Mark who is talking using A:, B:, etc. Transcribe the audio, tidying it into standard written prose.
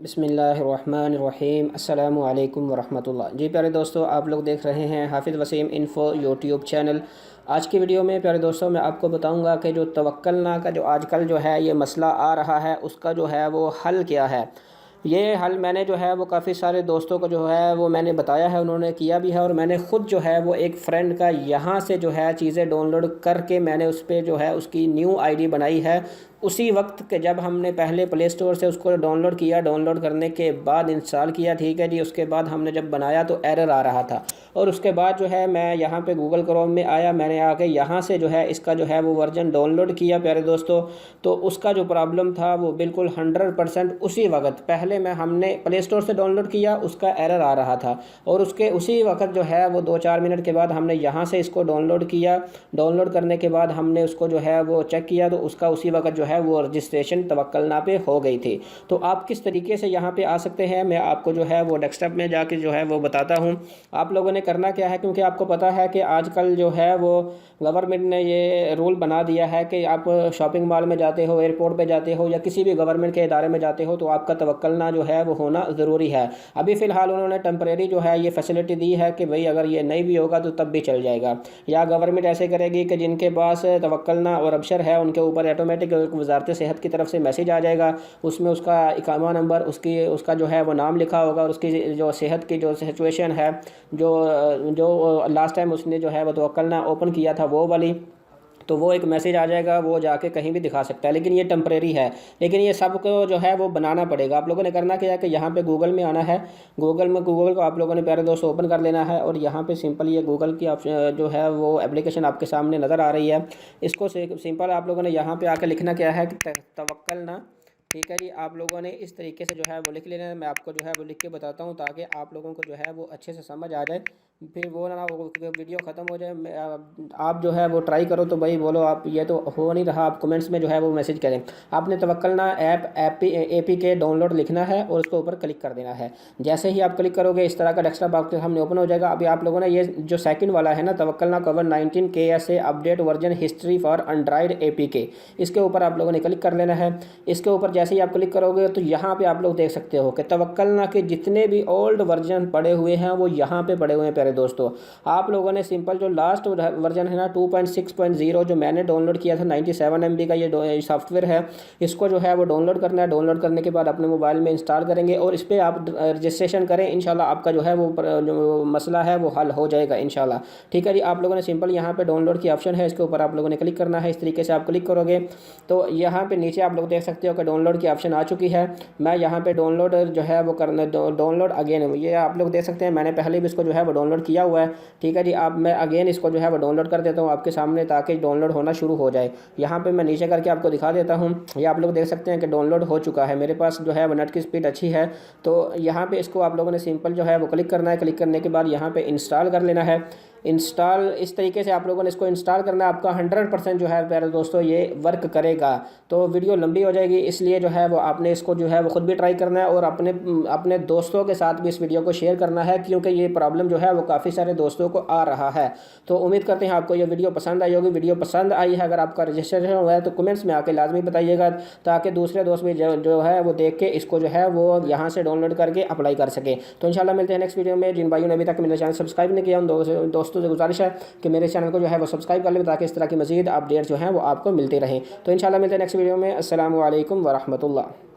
A: बिस्मिल्लाहिर्रहमानिर्रहीम अस्सलामु अलैकुम वरहमतुल्लाह। जी प्यारे दोस्तों, आप लोग देख रहे हैं हाफिज़ वसीम इन्फो यूट्यूब चैनल। आज की वीडियो में प्यारे दोस्तों मैं आपको बताऊंगा कि जो तवक्कलना का जो आजकल जो है ये मसला आ रहा है, उसका जो है वो हल क्या है। ये हल मैंने जो है वो काफ़ी सारे दोस्तों को जो है वो मैंने बताया है, उन्होंने किया भी है, और मैंने ख़ुद जो है वो एक फ़्रेंड का यहाँ से जो है चीज़ें डाउनलोड करके मैंने उस पर जो है उसकी न्यू आईडी बनाई है। उसी वक्त के जब हमने पहले प्ले स्टोर से उसको डाउनलोड किया, डाउनलोड करने के बाद इंस्टॉल किया, ठीक है जी। उसके बाद हमने जब बनाया तो एरर आ रहा था, और उसके बाद जो है मैं यहाँ पे गूगल क्रोम में आया, मैंने आके यहाँ से जो है इसका जो है वो वर्जन डाउनलोड किया प्यारे दोस्तों। तो उसका जो प्रॉब्लम था वो बिल्कुल 100% उसी वक्त पहले मैं हमने प्ले स्टोर से डाउनलोड किया, उसका एरर आ रहा था, और उसके उसी वक्त जो है वो 2-4 मिनट के बाद हमने यहाँ से इसको डाउनलोड किया। डाउनलोड करने के बाद हमने उसको जो है वो चेक किया, तो उसका उसी वक्त जो है वो रजिस्ट्रेशन तवक्कलना पे हो गई थी। तो आप किस तरीके से यहाँ पे आ सकते हैं, मैं आपको जो है वो डेस्कटॉप में जाके जो है वो बताता हूँ। आप लोगों ने करना क्या है, क्योंकि आपको पता है कि आजकल जो है वो गवर्नमेंट ने ये रूल बना दिया है कि आप शॉपिंग मॉल में जाते हो, एयरपोर्ट पे जाते हो, या किसी भी गवर्नमेंट के इदारे में जाते हो, तो आपका तवक्कलना जो है वो होना ज़रूरी है। अभी फ़िलहाल उन्होंने टेम्परेरी जो है ये फैसिलिटी दी है कि भाई अगर ये नहीं भी होगा तो तब भी चल जाएगा, या गवर्नमेंट ऐसे करेगी कि जिनके पास तवक्कलना और अबशर है उनके ऊपर ऑटोमेटिक वजारत सेहत की तरफ से मैसेज आ जाएगा। उसमें उसका इकामा नंबर, उसका जो है वो नाम लिखा होगा, और उसकी जो सेहत की जो सिचुएशन है, जो जो लास्ट टाइम उसने जो है वो तवक्कलना ओपन किया था वो वाली, तो वो एक मैसेज आ जाएगा, वो जाके कहीं भी दिखा सकता है। लेकिन ये टेम्परेरी है, लेकिन ये सब को जो है वो बनाना पड़ेगा। आप लोगों ने करना क्या है कि यहाँ पे गूगल में आना है। गूगल को आप लोगों ने प्यारे दोस्त ओपन कर लेना है, और यहाँ पे सिंपल ये गूगल की जो है वो एप्लीकेशन आपके सामने नज़र आ रही है। इसको सिंपल आप लोगों ने यहाँ पर आकर लिखना क्या है कि तवक्कलना, ठीक है जी। आप लोगों ने इस तरीके से जो है वो लिख लेना है। मैं आपको जो है वो लिख के बताता हूँ ताकि आप लोगों को जो है वो अच्छे से समझ आ जाए, फिर वो ना वो वीडियो ख़त्म हो जाए। आप जो है वो ट्राई करो तो भाई बोलो, आप ये तो हो नहीं रहा, आप कमेंट्स में जो है वो मैसेज करें। आपने तवक्कलना APK डाउनलोड लिखना है और उसके ऊपर क्लिक कर देना है। जैसे ही आप क्लिक करोगे इस तरह का डेस्कटॉप आपके सामने ओपन हो जाएगा। अभी आप लोगों ने ये जो सेकंड वाला है ना, तवक्कलना कोविड-19 KSA update version history for Android APK, इसके ऊपर आप लोगों ने क्लिक कर लेना है। इसके ऊपर जैसे ही आप क्लिक करोगे तो यहाँ पे आप लोग देख सकते हो कि तवक्कलना के जितने भी ओल्ड वर्जन पड़े हुए हैं वो यहाँ पे पड़े हुए हैं प्यारे दोस्तों। आप लोगों ने सिंपल जो लास्ट वर्जन है ना 2.6.0 जो मैंने डाउनलोड किया था, 97 MB का ये सॉफ्टवेयर है, इसको जो है वो डाउनलोड करना है। डाउनलोड करने के बाद अपने मोबाइल में इंस्टॉल करेंगे और इस पर आप रजिस्ट्रेशन करें। इंशाल्लाह आपका जो है वो जो मसला है वो हल हो जाएगा इंशाल्लाह, ठीक है जी। आप लोगों ने सिंपल यहाँ पे डाउनलोड की ऑप्शन है, इसके ऊपर आप लोगों ने क्लिक करना है। इस तरीके से आप क्लिक करोगे तो यहाँ पे नीचे आप लोग देख सकते हो कि डाउनलोड की ऑप्शन आ चुकी है। मैं यहाँ पे डाउनलोड जो है वो करना, डाउनलोड अगेन, ये आप लोग देख सकते हैं मैंने पहले भी इसको जो है वो डाउनलोड किया हुआ है, ठीक है जी। अब मैं अगेन इसको जो है वो डाउनलोड कर देता हूँ आपके सामने ताकि डाउनलोड होना शुरू हो जाए। यहाँ पे मैं नीचे करके आपको दिखा देता हूँ। ये आप लोग देख सकते हैं कि डाउनलोड हो चुका है। मेरे पास जो है वो नेट की स्पीड अच्छी है, तो यहाँ पे इसको आप लोगों ने सिंपल जो है वो क्लिक करना है। क्लिक करने के बाद यहाँ पे इंस्टॉल कर लेना है। इंस्टॉल इस तरीके से आप लोगों ने इसको इंस्टॉल करना है। आपका 100% जो है प्यारे दोस्तों ये वर्क करेगा। तो वीडियो लंबी हो जाएगी, इसलिए जो है वो आपने इसको जो है वो खुद भी ट्राई करना है, और अपने दोस्तों के साथ भी इस वीडियो को शेयर करना है, क्योंकि ये प्रॉब्लम जो है वो काफ़ी सारे दोस्तों को आ रहा है। तो उम्मीद करते हैं आपको ये वीडियो पसंद आई होगी। वीडियो पसंद आई है, अगर आपका रजिस्ट्रेशन हुआ है तो कमेंट्स में आके लाजमी बताइएगा, ताकि दूसरे दोस्त भी जो है वो देख के इसको जो है वो यहाँ से डाउनलोड करके अप्लाई कर सके। तो इंशाल्लाह मिलते हैं नेक्स्ट वीडियो में। जिन भाइयों ने अभी तक मेरा चैनल सब्सक्राइब नहीं किया उन दोस्तों से गुजारिश है कि मेरे चैनल को जो है वो सब्सक्राइब कर लें, ताकि इस तरह की मज़ीद अपडेट जो हैं वो आपको मिलते रहें। तो इंशाल्लाह मिलते हैं नेक्स्ट वीडियो में। अस्सलामु अलैकुम वरहमतुल्लाह।